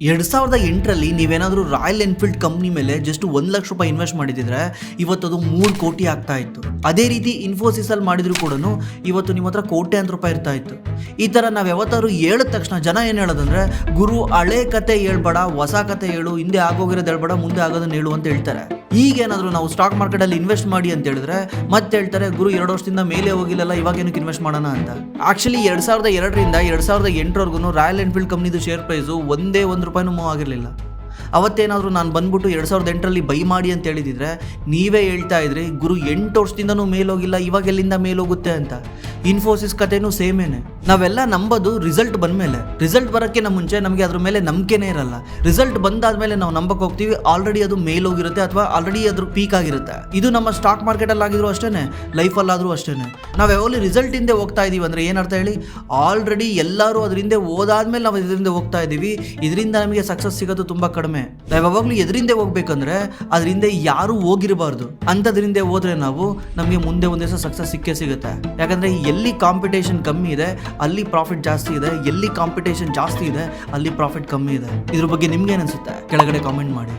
2008ರಲ್ಲಿ ನೀವೇನಾದರೂ royal Enfield company ಮೇಲೆ just 1 lakh ರೂಪಾಯಿ ಇನ್ವೆಸ್ಟ್ ಮಾಡಿದ್ರೆ ಇವತ್ತು ಅದು 3 ಕೋಟಿ ಆಗ್ತಾ ಇತ್ತು. ಅದೇ ರೀತಿ ಇನ್ಫೋಸಿಸ್ ಅಲ್ಲಿ ಮಾಡಿದ್ರು ಕೂಡ ಇವತ್ತು ನಿಮ್ಮ ಹತ್ರ ಕೋಟ್ಯಾಂತರ ರೂಪಾಯಿ ಇರ್ತಾ ಇತ್ತು. ಈ ತರ ನಾವು ಯಾವತ್ತಾದ್ರು ಹೇಳಿದ ತಕ್ಷಣ ಜನ ಏನು ಹೇಳೋದಂದ್ರೆ, ಗುರು ಹಳೆ ಕತೆ ಹೇಳ್ಬೇಡ, ಹೊಸ ಕತೆ ಹೇಳು, ಹಿಂದೆ ಆಗೋಗಿರೋದು ಹೇಳ್ಬೇಡ, ಮುಂದೆ ಆಗೋದನ್ನ ಹೇಳು ಅಂತ ಹೇಳ್ತಾರೆ. ಈಗೇನಾದರೂ ನಾವು ಸ್ಟಾಕ್ ಮಾರ್ಕೆಟ್ ಅಲ್ಲಿ ಇನ್ವೆಸ್ಟ್ ಮಾಡಿ ಅಂತ ಹೇಳಿದ್ರೆ ಮತ್ತೆ ಹೇಳ್ತಾರೆ, ಗುರು 2 ವರ್ಷದಿಂದ ಮೇಲೆ ಹೋಗಿಲ್ಲಲ್ಲ, ಇವಾಗ ಏನಕ್ಕೆ ಇನ್ವೆಸ್ಟ್ ಮಾಡೋಣ ಅಂತ. ಆಕ್ಚುಲಿ 2002ರಿಂದ 2008ವರೆಗೂ ರಾಯಲ್ ಎನ್ಫೀಲ್ಡ್ ಕಂಪ್ನಿದು ಶೇರ್ ಪ್ರೈಸು ಒಂದೇ ₹1 ಮೂವ್ ಆಗಿರಲಿಲ್ಲ. ಅವತ್ತೇನಾದರೂ ನಾನು ಬಂದ್ಬಿಟ್ಟು 2008ರಲ್ಲಿ ಬೈ ಮಾಡಿ ಅಂತ ಹೇಳಿದಿದ್ರೆ ನೀವೇ ಹೇಳ್ತಾ ಇದ್ರಿ, ಗುರು 8 ವರ್ಷದಿಂದನೂ ಮೇಲೋಗಿಲ್ಲ, ಇವಾಗ ಎಲ್ಲಿಂದ ಮೇಲೋಗುತ್ತೆ ಅಂತ. ಇನ್ಫೋಸಿಸ್ ಕತೆನೂ ಸೇಮೇನೆ. ನಾವೆಲ್ಲ ನಂಬೋದು ರಿಸಲ್ಟ್ ಬಂದಮೇಲೆ. ರಿಸಲ್ಟ್ ಬರೋಕ್ಕಿಂತ ಮುಂಚೆ ನಮಗೆ ಅದ್ರ ಮೇಲೆ ನಂಬಿಕೆನೇ ಇರಲ್ಲ. ರಿಸಲ್ಟ್ ಬಂದಾದ್ಮೇಲೆ ನಾವು ನಂಬಕ್ಕೆ ಹೋಗ್ತೀವಿ, ಆಲ್ರೆಡಿ ಅದು ಮೇಲೋಗಿರುತ್ತೆ ಅಥವಾ ಆಲ್ರೆಡಿ ಅದ್ರ ಪೀಕ್ ಆಗಿರುತ್ತೆ. ಇದು ನಮ್ಮ ಸ್ಟಾಕ್ ಮಾರ್ಕೆಟಲ್ಲಿ ಆಗಿದ್ರು ಅಷ್ಟೇ, ಲೈಫಲ್ಲಾದರೂ ಅಷ್ಟೇ. ನಾವು ಯಾವಾಗಲೂ ರಿಸಲ್ಟ್ ಹಿಂದೆ ಹೋಗ್ತಾ ಇದೀವಿ ಅಂದರೆ ಏನರ್ಥ ಹೇಳಿ, ಆಲ್ರೆಡಿ ಎಲ್ಲರೂ ಅದರಿಂದ ಹೋದಾದ್ಮೇಲೆ ನಾವು ಇದರಿಂದ ಹೋಗ್ತಾ ಇದ್ದೀವಿ. ಇದರಿಂದ ನಮಗೆ ಸಕ್ಸಸ್ ಸಿಗೋದು ತುಂಬ ಕಡಿಮೆ. ನಾವು ಯಾವಾಗಲೂ ಎದರಿಂದ ಹೋಗ್ಬೇಕಂದ್ರೆ ಅದರಿಂದ ಯಾರು ಹೋಗಿರಬಾರ್ದು, ಅಂಥದ್ರಿಂದ ಹೋದ್ರೆ ನಾವು ನಮಗೆ ಮುಂದೆ ಒಂದೇ ದಿವಸ ಸಕ್ಸಸ್ ಸಿಕ್ಕೇ ಸಿಗುತ್ತೆ. ಯಾಕಂದ್ರೆ ಎಲ್ಲಿ ಕಾಂಪಿಟೇಷನ್ ಕಮ್ಮಿ ಇದೆ ಅಲ್ಲಿ ಪ್ರಾಫಿಟ್ ಜಾಸ್ತಿ ಇದೆ, ಎಲ್ಲಿ ಕಾಂಪಿಟೇಷನ್ ಜಾಸ್ತಿ ಇದೆ ಅಲ್ಲಿ ಪ್ರಾಫಿಟ್ ಕಮ್ಮಿ ಇದೆ. ಇದ್ರ ಬಗ್ಗೆ ನಿಮ್ಗೆ ಏನಿಸುತ್ತೆ ಕೆಳಗಡೆ ಕಾಮೆಂಟ್ ಮಾಡಿ.